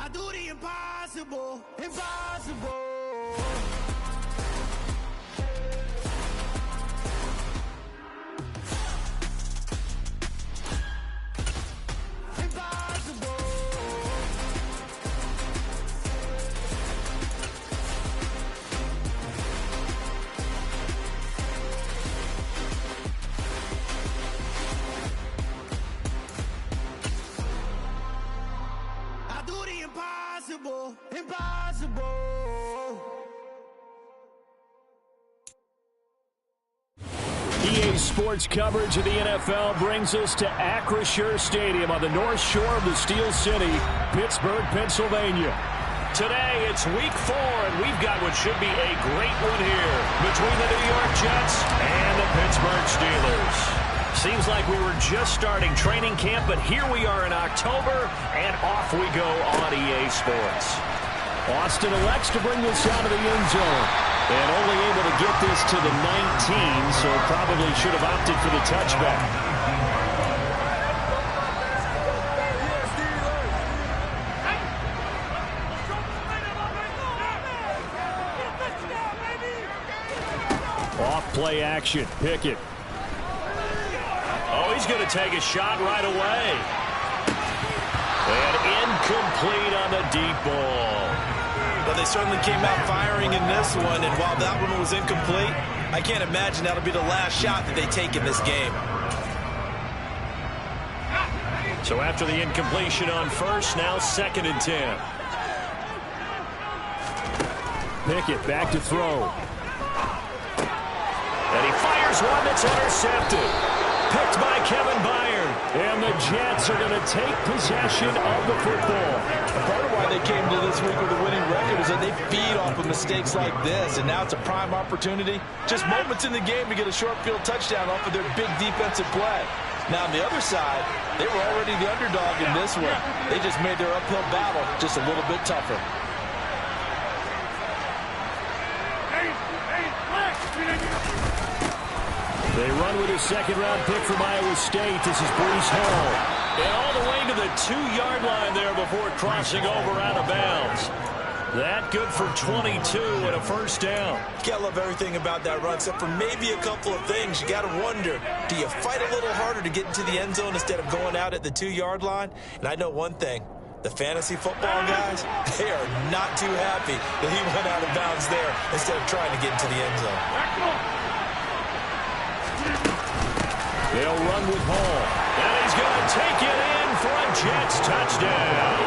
I do the impossible, impossible. Impossible, impossible. EA Sports coverage of the NFL brings us to Acrisure Stadium on the north shore of the Steel City, Pittsburgh, Pennsylvania. Today, it's week 4, and we've got what should be a great one here between the New York Jets and the Pittsburgh Steelers. Seems like we were just starting training camp, but here we are in October, and off we go on EA Sports. Austin elects to bring this out of the end zone, and only able to get this to the 19, so probably should have opted for the touchback. Off-play action, Pickett. Oh, he's going to take a shot right away. And incomplete on the deep ball. Well, they certainly came out firing in this one, and while that one was incomplete, I can't imagine that'll be the last shot that they take in this game. So after the incompletion on first, now 2nd and 10. Pickett back to throw. And he fires one that's intercepted. Picked by Kevin Byard. And the Jets are going to take possession of the football. Part of why they came to this week with a winning record is that they feed off of mistakes like this, and now it's a prime opportunity. Just moments in the game to get a short field touchdown off of their big defensive play. Now on the other side, they were already the underdog in this one. They just made their uphill battle just a little bit tougher. They run with a 2nd-round pick from Iowa State. This is Breece Hall. And all the way to the 2-yard line there before crossing over out of bounds. That good for 22 and a first down. Can't love everything about that run, except for maybe a couple of things. You got to wonder, do you fight a little harder to get into the end zone instead of going out at the 2-yard line? And I know one thing. The fantasy football guys, they are not too happy that he went out of bounds there instead of trying to get into the end zone. They'll run with Hall. And he's going to take it in for a Jets touchdown.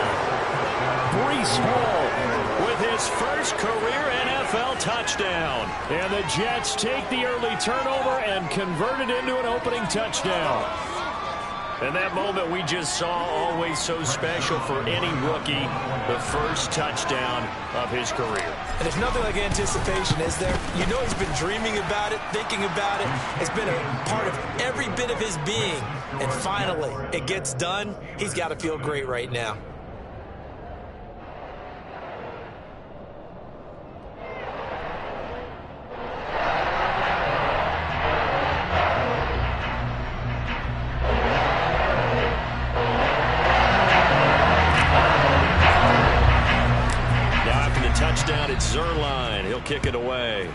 Breece Hall with his first career NFL touchdown. And the Jets take the early turnover and convert it into an opening touchdown. And that moment we just saw, always so special for any rookie, the first touchdown of his career. And there's nothing like anticipation, is there? You know he's been dreaming about it, thinking about it. It's been a part of every bit of his being. And finally, it gets done. He's got to feel great right now. Touchdown, it's Zerline. He'll kick it away.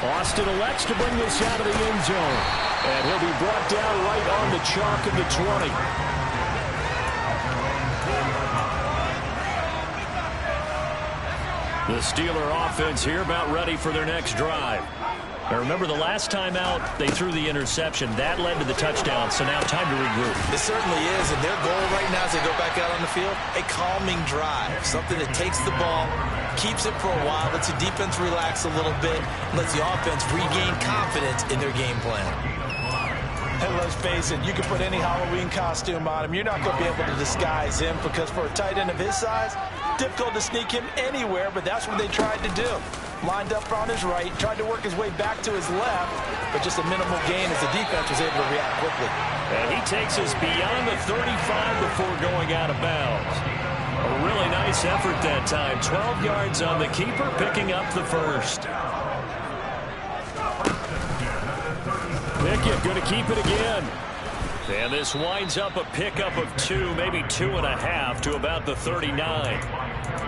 Austin elects to bring this out of the end zone. And he'll be brought down right on the chalk of the 20. The Steeler offense here about ready for their next drive. Now remember, the last time out, they threw the interception. That led to the touchdown, so now time to regroup. It certainly is, and their goal right now as they go back out on the field, a calming drive. Something that takes the ball, keeps it for a while, lets the defense relax a little bit, and lets the offense regain confidence in their game plan. And let's face it, you can put any Halloween costume on him. You're not going to be able to disguise him because for a tight end of his size, difficult to sneak him anywhere, but that's what they tried to do. Lined up on his right, tried to work his way back to his left, but just a minimal gain as the defense was able to react quickly. And he takes us beyond the 35 before going out of bounds. A really nice effort that time. 12 yards on the keeper, picking up the first. Pickett going to keep it again. And this winds up a pickup of 2, maybe 2.5 to about the 39.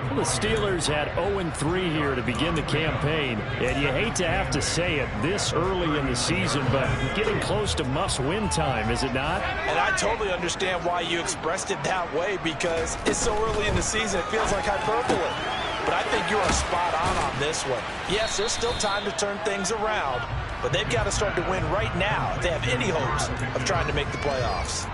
Well, the Steelers had 0-3 here to begin the campaign, and you hate to have to say it this early in the season, but getting close to must-win time, is it not? And I totally understand why you expressed it that way, because it's so early in the season, it feels like hyperbole. But I think you are spot on this one. Yes, there's still time to turn things around, but they've got to start to win right now if they have any hopes of trying to make the playoffs.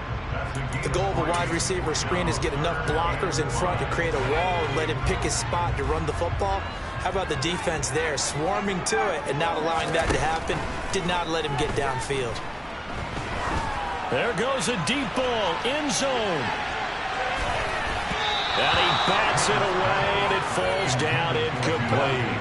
The goal of a wide receiver screen is get enough blockers in front to create a wall and let him pick his spot to run the football. How about the defense there, swarming to it and not allowing that to happen? Did not let him get downfield. There goes a deep ball, end zone. And he bats it away, and it falls down incomplete.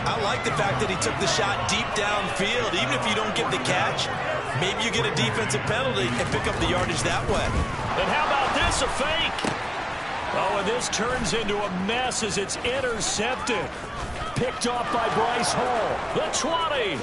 I like the fact that he took the shot deep downfield. Even if you don't get the catch, maybe you get a defensive penalty and pick up the yardage that way. And how about this, a fake? Oh, and this turns into a mess as it's intercepted. Picked off by Bryce Hall. The 20.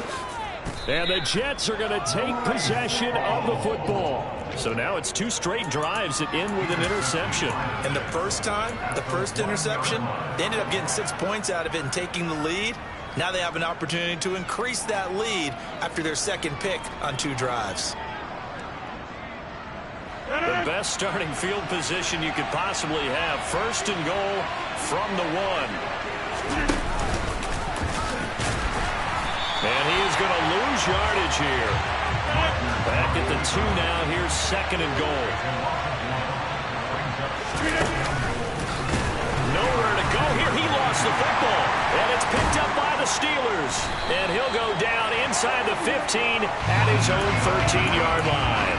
And the Jets are going to take possession of the football. So now it's 2 straight drives that end with an interception. And the first time, the first interception, they ended up getting 6 points out of it and taking the lead. Now they have an opportunity to increase that lead after their second pick on 2 drives. The best starting field position you could possibly have. First and goal from the 1. And he is going to lose yardage here. Back at the 2 now. Here's second and goal. Nowhere to go here. He lost the football. And it's picked up by the Steelers. And he'll go down inside the 15 at his own 13-yard line.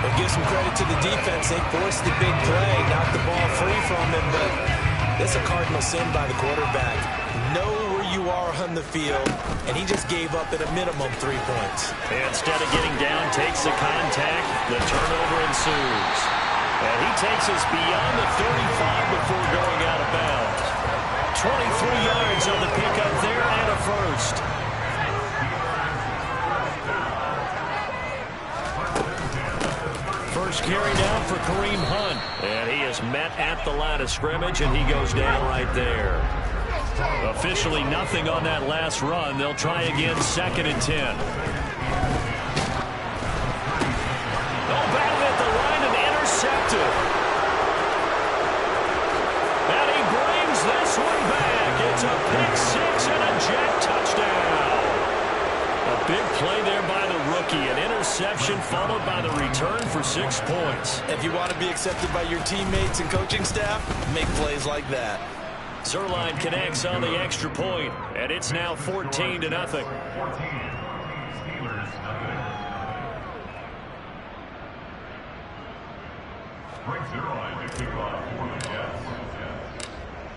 But give some credit to the defense. They forced the big play, knocked the ball free from him, but this is a cardinal sin by the quarterback. Know where you are on the field, and he just gave up at a minimum 3 points. Instead of getting down, takes the contact. The turnover ensues. And he takes us beyond the 35 before going out of bounds. 23 yards on the pickup there and a first. First carry down for Kareem Hunt. And he is met at the line of scrimmage, and he goes down right there. Officially nothing on that last run. They'll try again, second and 10. Oh, batted at the line and intercepted. And he brings this one back. It's a pick-6 and a Jet touchdown. A big play there by the rookie. An interception followed by the return for 6 points. If you want to be accepted by your teammates and coaching staff, make plays like that. Zerline connects on the extra point, and it's now 14-0.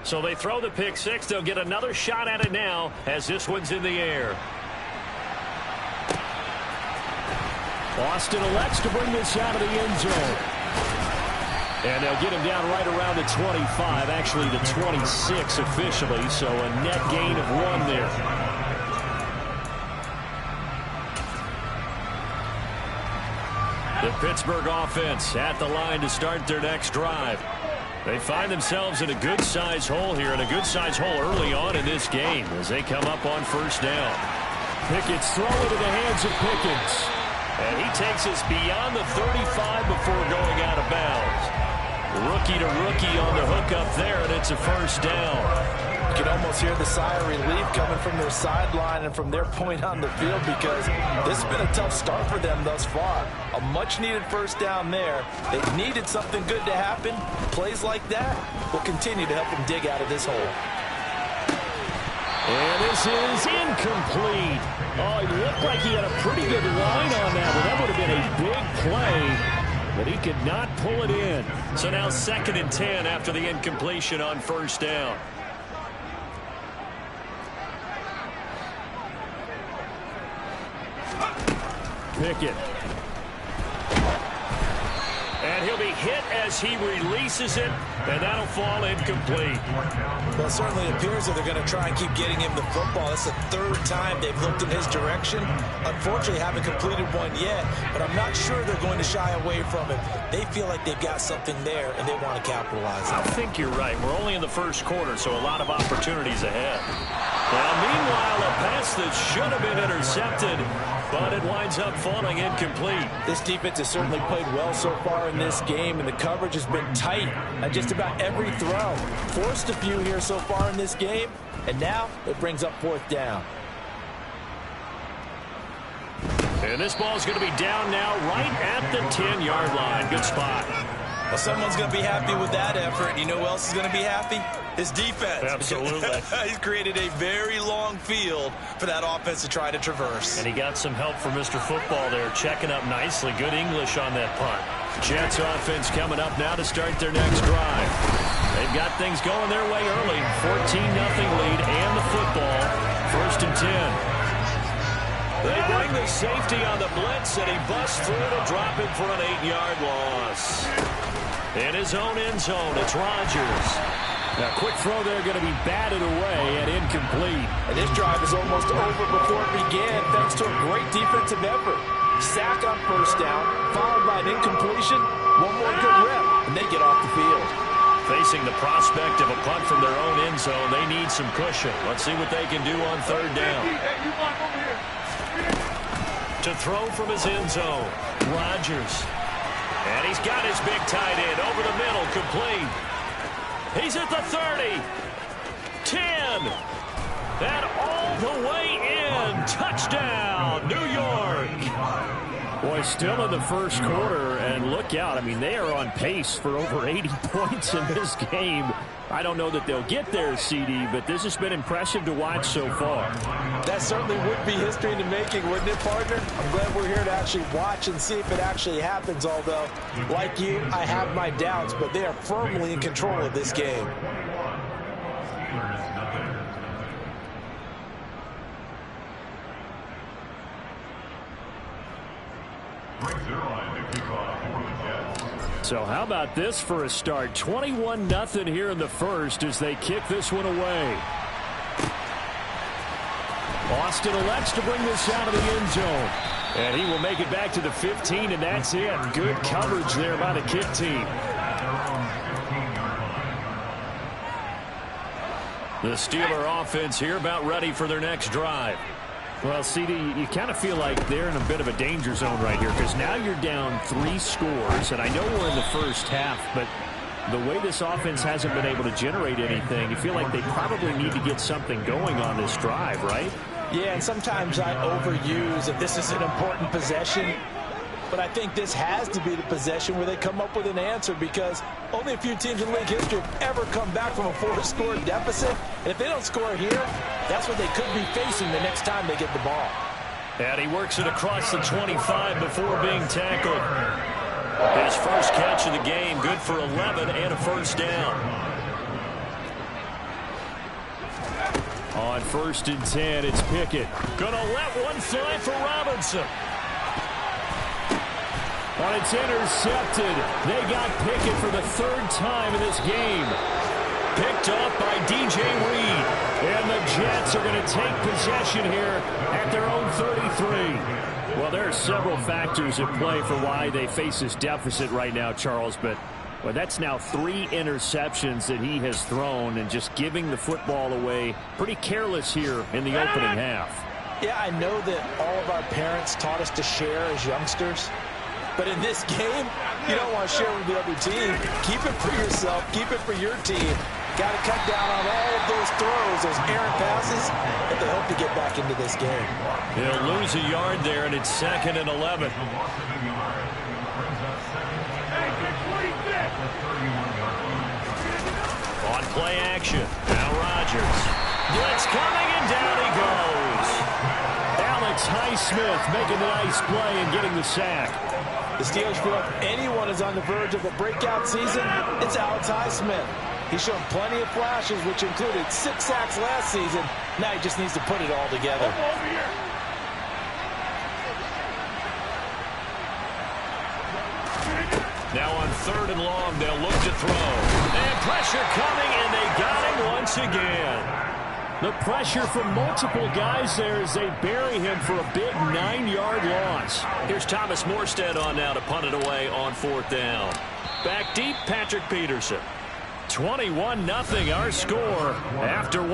So they throw the pick-6. They'll get another shot at it now as this one's in the air. Boston elects to bring this out of the end zone. And they'll get him down right around the 25, actually the 26 officially, so a net gain of 1 there. The Pittsburgh offense at the line to start their next drive. They find themselves in a good-sized hole here, and a good-sized hole early on in this game as they come up on first down. Pickett's throw into the hands of Pickens. And he takes us beyond the 35 before going out of bounds. Rookie to rookie on the hook up there, and it's a first down. You can almost hear the sigh of relief coming from their sideline and from their point on the field, because this has been a tough start for them thus far. A much-needed first down there. They needed something good to happen. Plays like that will continue to help them dig out of this hole. And this is incomplete. Oh, it looked like he had a pretty good line on that, but that would have been a big play. But he could not pull it in. So now second and 10 after the incompletion on first down. Pickett. And And he'll be hit as he releases it, and that'll fall incomplete. Well, it certainly appears that they're going to try and keep getting him the football. It's the third time they've looked in his direction. Unfortunately, haven't completed one yet, but I'm not sure they're going to shy away from it. They feel like they've got something there, and they want to capitalize on it. I think you're right. We're only in the first quarter, so a lot of opportunities ahead. Now, meanwhile, a pass that should have been intercepted, but it winds up falling incomplete. This defense has certainly played well so far in this game, and the coverage has been tight on just about every throw. Forced a few here so far in this game, and now it brings up fourth down. And this ball's going to be down now right at the 10-yard line. Good spot. Well, someone's going to be happy with that effort. You know who else is going to be happy? His defense. Absolutely. He's created a very long field for that offense to try to traverse. And he got some help from Mr. Football there, checking up nicely. Good English on that punt. Jets offense coming up now to start their next drive. They've got things going their way early. 14-0 lead and the football. First and 10. They bring the safety on the blitz, and he busts through to drop him for an 8-yard loss. In his own end zone, it's Rodgers. Now, quick throw there going to be batted away and incomplete. And this drive is almost over before it began, thanks to a great defensive effort. Sack on first down, followed by an incompletion, one more good rep, and they get off the field. Facing the prospect of a punt from their own end zone, they need some cushion. Let's see what they can do on third down. To throw from his end zone, Rodgers. And he's got his big tight end over the middle, complete. He's at the 30, 10, and all the way in. Touchdown, New York. Boy, still in the first quarter, and look out. I mean, they are on pace for over 80 points in this game. I don't know that they'll get there, CD, but this has been impressive to watch so far. That certainly would be history in the making, wouldn't it, partner? I'm glad we're here to actually watch and see if it actually happens, although, like you, I have my doubts, but they are firmly in control of this game. So how about this for a start? 21-0 here in the first as they kick this one away. Austin elects to bring this out of the end zone. And he will make it back to the 15, and that's it. Good coverage there by the kick team. The Steeler offense here about ready for their next drive. Well, CD, you kind of feel like they're in a bit of a danger zone right here because now you're down 3 scores, and I know we're in the first half, but the way this offense hasn't been able to generate anything, you feel like they probably need to get something going on this drive, right? Yeah, and sometimes I overuse that this is an important possession, but I think this has to be the possession where they come up with an answer because only a few teams in league history have ever come back from a 4-score deficit. And if they don't score here, that's what they could be facing the next time they get the ball. And he works it across the 25 before being tackled. His first catch of the game, good for 11 and a first down. On first and 10, it's Pickett. Gonna let one fly for Robinson. But it's intercepted. They got Pickett for the 3rd time in this game. Picked off by DJ Reed. And the Jets are going to take possession here at their own 33. Well, there are several factors at play for why they face this deficit right now, Charles. But well, that's now 3 interceptions that he has thrown and just giving the football away. Pretty careless here in the opening half. Yeah, I know that all of our parents taught us to share as youngsters. But in this game, you don't want to share with the other team. Keep it for yourself. Keep it for your team. Got to cut down on all of those throws, those errant passes, if they hope to get back into this game. He'll lose a yard there, and it's 2nd and 11. On play action, now Rodgers. Blitz coming, and down he goes. Alex Highsmith making the nice play and getting the sack. The Steelers feel if anyone is on the verge of a breakout season, it's Alex Highsmith. He's shown plenty of flashes, which included 6 sacks last season. Now he just needs to put it all together. Now on 3rd and long, they'll look to throw. And pressure coming, and they got him once again. The pressure from multiple guys there as they bury him for a big 9-yard loss. Here's Thomas Morstead on now to punt it away on 4th down. Back deep, Patrick Peterson. 21-0 our score after 1.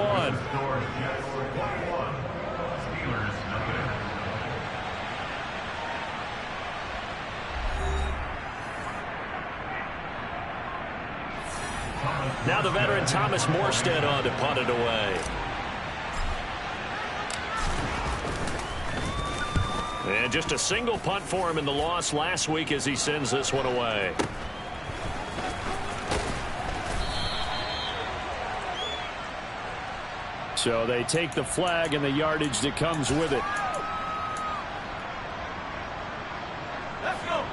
Now the veteran Thomas Morstead on to punt it away. And just a single punt for him in the loss last week as he sends this one away. So they take the flag and the yardage that comes with it. Let's go.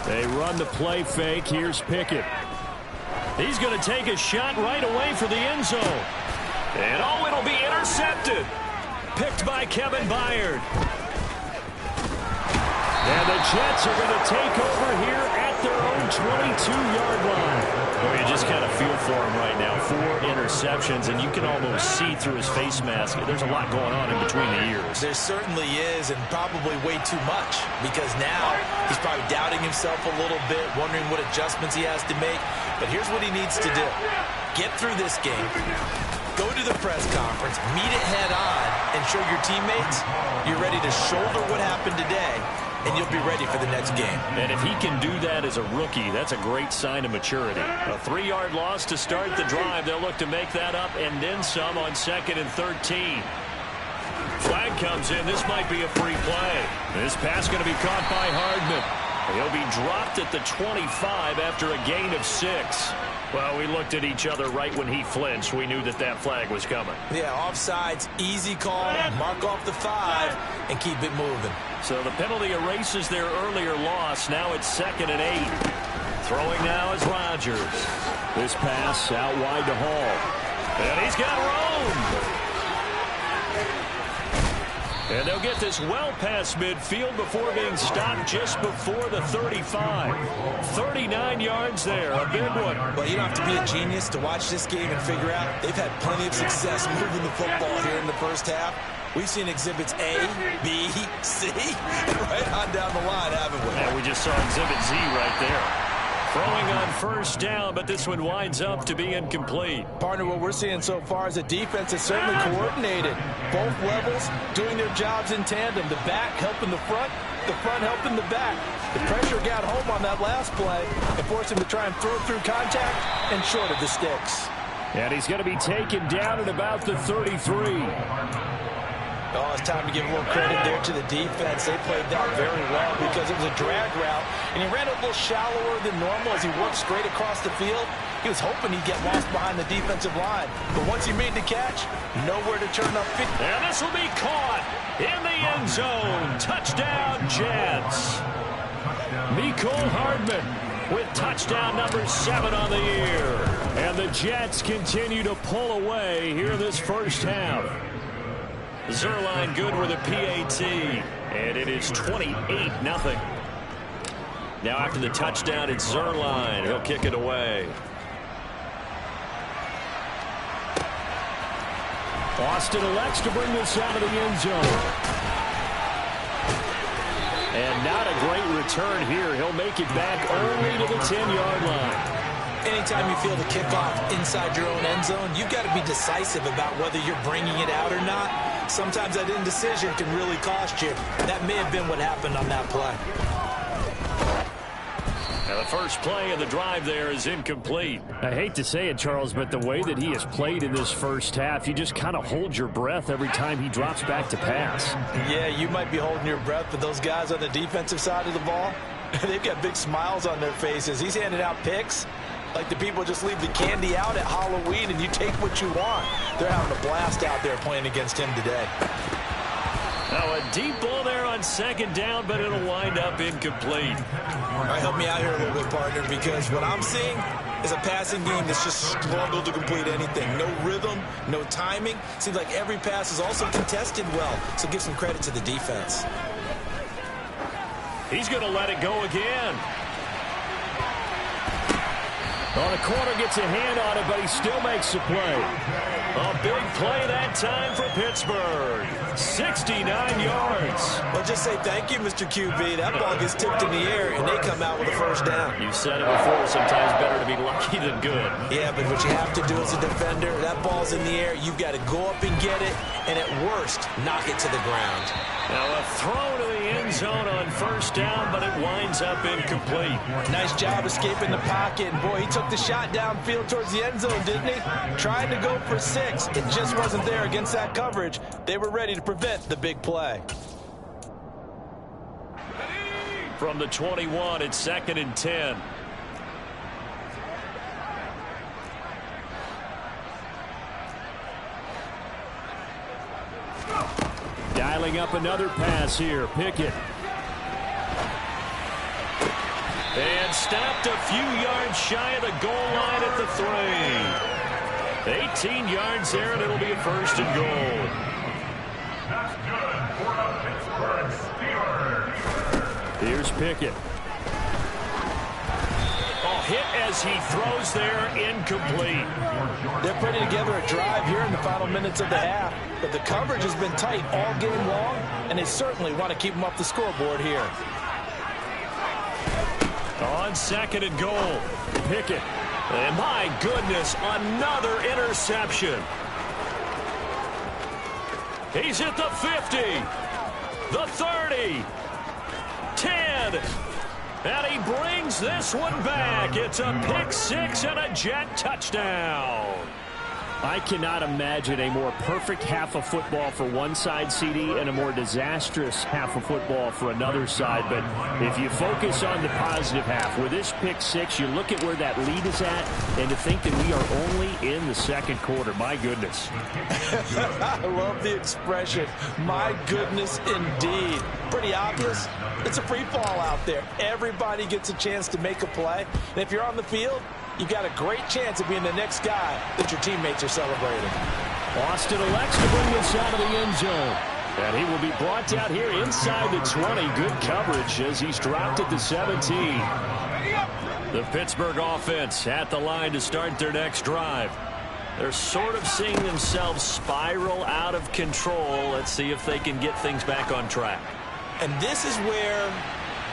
They run the play fake. Here's Pickett. He's going to take a shot right away for the end zone. And oh, it'll be intercepted. Picked by Kevin Byard. And the Jets are going to take over here at their own 22-yard line. Well, you just kind of feel for him right now. 4 interceptions, and you can almost see through his face mask. There's a lot going on in between the ears. There certainly is, and probably way too much, because now he's probably doubting himself a little bit, wondering what adjustments he has to make. But here's what he needs to do. Get through this game. Go to the press conference, meet it head on, and show your teammates you're ready to shoulder what happened today, and you'll be ready for the next game. And if he can do that as a rookie, that's a great sign of maturity. A 3-yard loss to start the drive. They'll look to make that up and then some on 2nd and 13. Flag comes in. This might be a free play. This pass going to be caught by Hardman. He'll be dropped at the 25 after a gain of 6. Well, we looked at each other right when he flinched. We knew that that flag was coming. Yeah, offsides, easy call, mark off the 5, and keep it moving. So the penalty erases their earlier loss. Now it's 2nd and 8. Throwing now is Rodgers. This pass out wide to Hall. And he's got room. And they'll get this well past midfield before being stopped just before the 35. 39 yards there, a big one. Well, you don't have to be a genius to watch this game and figure out they've had plenty of success moving the football here in the first half. We've seen exhibits A, B, C, and right on down the line, haven't we? And we just saw exhibit Z right there. Throwing on 1st down, but this one winds up to be incomplete. Partner, what we're seeing so far is the defense is certainly coordinated. Both levels doing their jobs in tandem. The back helping the front helping the back. The pressure got home on that last play and forced him to try and throw through contact and short of the sticks. And he's going to be taken down at about the 33. Oh, it's time to give a little credit there to the defense. They played that very well because it was a drag route, and he ran a little shallower than normal as he worked straight across the field. He was hoping he'd get lost behind the defensive line, but once he made the catch, nowhere to turn up. And this will be caught in the end zone. Touchdown, Jets. Mecole Hardman with touchdown number 7 on the year. And the Jets continue to pull away here in this first half. Zuerlein good with a PAT, and it is 28-0. Now after the touchdown, it's Zuerlein. He'll kick it away. Austin elects to bring this out of the end zone. And not a great return here. He'll make it back only to the 10-yard line. Anytime you feel the kickoff inside your own end zone, you've got to be decisive about whether you're bringing it out or not. Sometimes that indecision can really cost you. That may have been what happened on that play. Now the first play of the drive there is incomplete. I hate to say it, Charles, but the way that he has played in this first half, you just kind of hold your breath every time he drops back to pass. Yeah, you might be holding your breath, but those guys on the defensive side of the ball, they've got big smiles on their faces. He's handing out picks like the people just leave the candy out at Halloween and you take what you want. They're having a blast out there playing against him today. Now a deep ball there on 2nd down, but it'll wind up incomplete. All right, help me out here a little bit, partner, because what I'm seeing is a passing game that's just struggled to complete anything. No rhythm, no timing. Seems like every pass is also contested well, so give some credit to the defense. He's going to let it go again. Well, the corner gets a hand on it, but he still makes the play. A big play that time for Pittsburgh. 69 yards. Well, just say thank you, Mr. QB. That ball gets tipped in the air, and they come out with a first down. You've said it before, sometimes better to be lucky than good. Yeah, but what you have to do as a defender, that ball's in the air, you've got to go up and get it, and at worst, knock it to the ground. Now a throw to the end zone on first down, but it winds up incomplete. Nice job escaping the pocket. And boy, he took the shot downfield towards the end zone, didn't he? Trying to go for 6. It just wasn't there against that coverage. They were ready to prevent the big play. From the 21, it's 2nd and 10. Dialing up another pass here. Pickett. And stopped a few yards shy of the goal line at the 3. 18 yards there, and it'll be a 1st and goal. That's good for the Pittsburgh Steelers. Here's Pickett. Hit as he throws there, incomplete. They're putting together a drive here in the final minutes of the half, but the coverage has been tight all game long, and they certainly want to keep them off the scoreboard here. On 2nd and goal, Pickett. And my goodness, another interception. He's at the 50, the 30, 10. And he brings this one back. It's a pick-6 and a Jet touchdown. I cannot imagine a more perfect half of football for one side, CD, and a more disastrous half of football for another side. But if you focus on the positive half, with this pick-6, you look at where that lead is at, and to think that we are only in the 2nd quarter. My goodness. I love the expression. My goodness, indeed. Pretty obvious. It's a free fall out there. Everybody gets a chance to make a play. And if you're on the field, you've got a great chance of being the next guy that your teammates are celebrating. Austin elects to bring this out of the end zone. And he will be brought down here inside the 20. Good coverage as he's dropped at the 17. The Pittsburgh offense at the line to start their next drive. They're sort of seeing themselves spiral out of control. Let's see if they can get things back on track. And this is where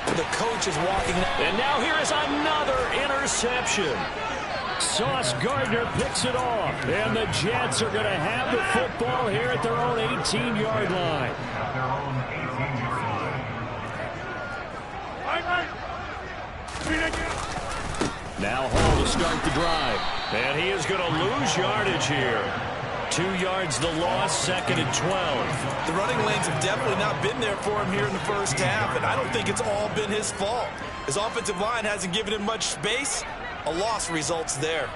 the coach is walking. And now here is another interception. Sauce Gardner picks it off. And the Jets are going to have the football here at their own 18-yard line. Now Hall to start the drive. And he is going to lose yardage here. 2 yards the loss, 2nd and 12. The running lanes have definitely not been there for him here in the first half, and I don't think it's all been his fault. His offensive line hasn't given him much space. A loss results there.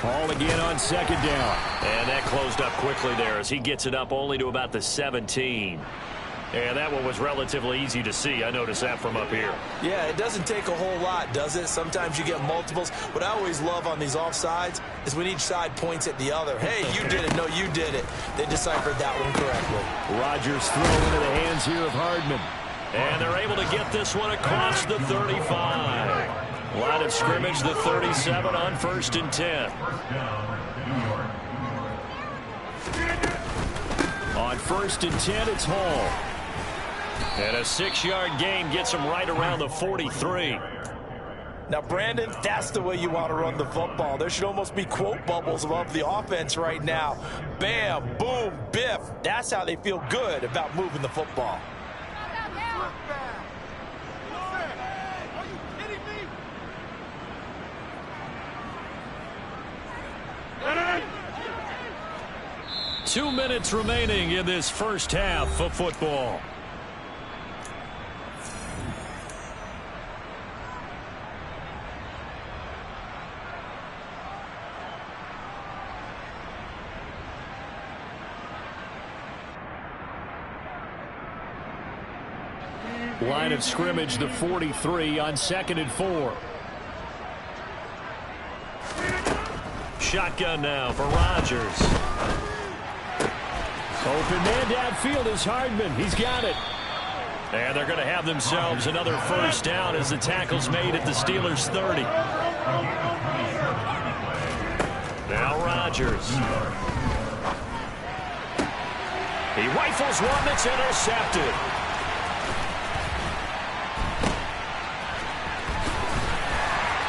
Hall again on 2nd down. And that closed up quickly there as he gets it up only to about the 17. And that one was relatively easy to see. I noticed that from up here. Yeah, it doesn't take a whole lot, does it? Sometimes you get multiples. What I always love on these offsides is when each side points at the other. Hey, you did it. No, you did it. They deciphered that one correctly. Rodgers throw into the hands here of Hardman. And they're able to get this one across the 35. Line of scrimmage, the 37 on 1st and 10. On 1st and 10, it's Hall. And a 6-yard gain gets him right around the 43. Now, Brandon, that's the way you want to run the football. There should almost be quote bubbles above the offense right now. Bam, boom, biff. That's how they feel good about moving the football. Are you kidding me? 2 minutes remaining in this first half of football. Line of scrimmage, the 43 on 2nd and 4. Shotgun now for Rodgers. Open man downfield is Hardman. He's got it. And they're going to have themselves another first down as the tackle's made at the Steelers' 30. Now Rodgers. He rifles one that's intercepted.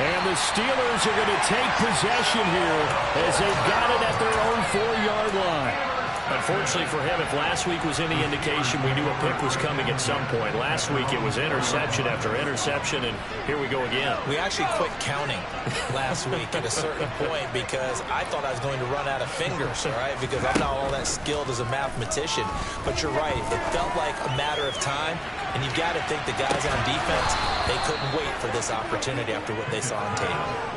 And the Steelers are going to take possession here as they've got it at their own 4-yard line. Unfortunately for him, if last week was any indication, we knew a pick was coming at some point. Last week it was interception after interception, and here we go again. We actually quit counting last week at a certain point because I thought I was going to run out of fingers, all right, because I'm not all that skilled as a mathematician. But you're right, it felt like a matter of time, and you've got to think the guys on defense, they couldn't wait for this opportunity after what they saw on tape.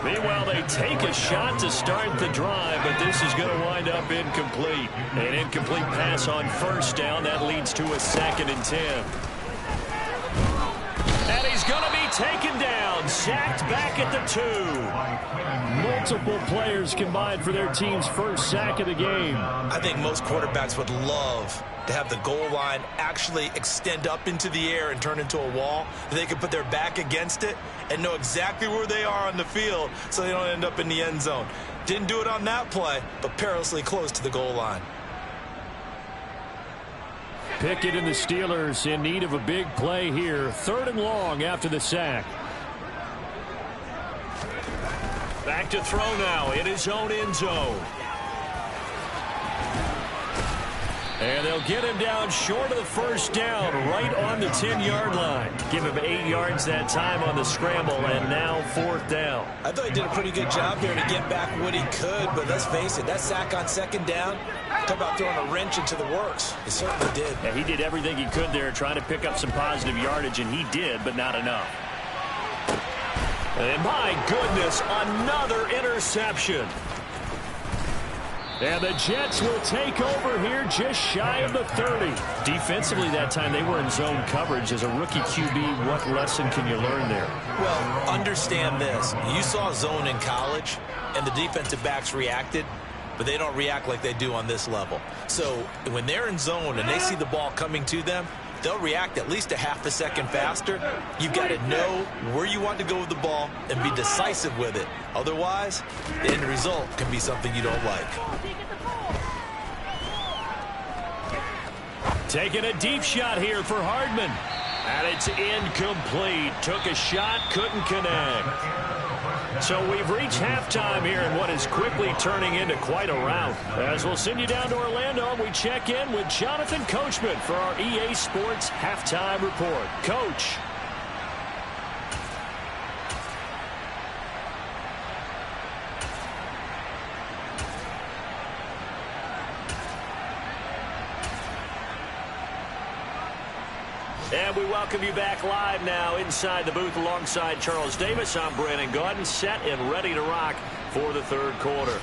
Meanwhile, they take a shot to start the drive, but this is going to wind up incomplete. An incomplete pass on first down. That leads to a 2nd and 10. And he's going to be taken down. Sacked back at the 2. Multiple players combined for their team's first sack of the game. I think most quarterbacks would love to have the goal line actually extend up into the air and turn into a wall. They can put their back against it and know exactly where they are on the field so they don't end up in the end zone. Didn't do it on that play, but perilously close to the goal line. Pickett and the Steelers in need of a big play here. 3rd and long after the sack. Back to throw now in his own end zone. And they'll get him down short of the first down, right on the 10-yard line. Give him 8 yards that time on the scramble, and now 4th down. I thought he did a pretty good job there to get back what he could, but let's face it, that sack on 2nd down, talk about throwing a wrench into the works. He certainly did. Yeah, he did everything he could there, trying to pick up some positive yardage, and he did, but not enough. And my goodness, another interception. And the Jets will take over here just shy of the 30. Defensively that time, they were in zone coverage. As a rookie QB, what lesson can you learn there? Well, understand this. You saw zone in college, and the defensive backs reacted, but they don't react like they do on this level. So when they're in zone and they see the ball coming to them, they'll react at least a half a second faster. You've got to know where you want to go with the ball and be decisive with it. Otherwise, the end result can be something you don't like. Taking a deep shot here for Hardman. And it's incomplete. Took a shot, couldn't connect. So we've reached halftime here in what is quickly turning into quite a rout. As we'll send you down to Orlando, we check in with Jonathan Coachman for our EA Sports Halftime Report. Coach. And we welcome you back live now inside the booth alongside Charles Davis. I'm Brandon Gaudin, set and ready to rock for the 3rd quarter.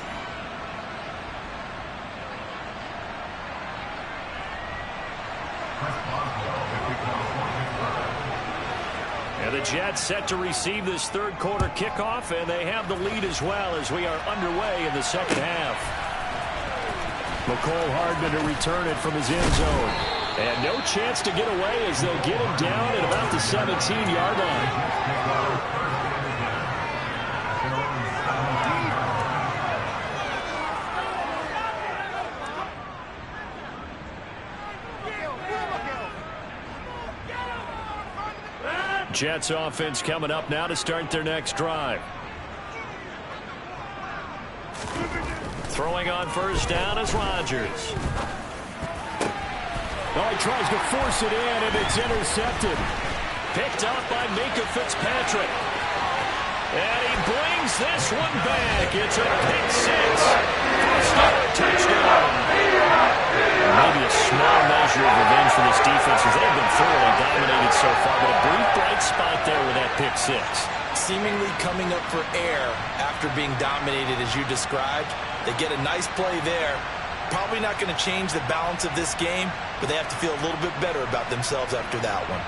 And the Jets set to receive this 3rd quarter kickoff, and they have the lead as well as we are underway in the 2nd half. McCole Hardman to return it from his end zone. And no chance to get away as they'll get him down at about the 17-yard line. Jets offense coming up now to start their next drive. Throwing on first down is Rodgers. Oh, he tries to force it in, and it's intercepted. Picked up by Minka Fitzpatrick. And he brings this one back. It's a pick six. First down, touchdown. Maybe a small measure of revenge for this defense as they've been thoroughly dominated so far, but a brief bright spot there with that pick six. Seemingly coming up for air after being dominated as you described. They get a nice play there. Probably not going to change the balance of this game, but they have to feel a little bit better about themselves after that one.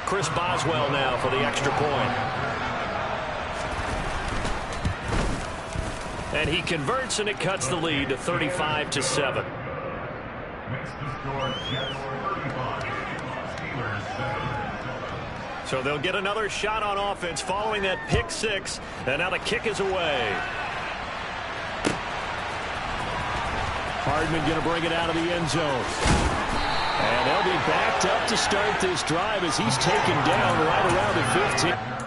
Chris Boswell now for the extra point. And he converts, and it cuts the lead to 35-7. Makes the score Jets 35, Steelers 7. So they'll get another shot on offense following that pick six. And now the kick is away. Hardman going to bring it out of the end zone. And they'll be backed up to start this drive as he's taken down right around the 15.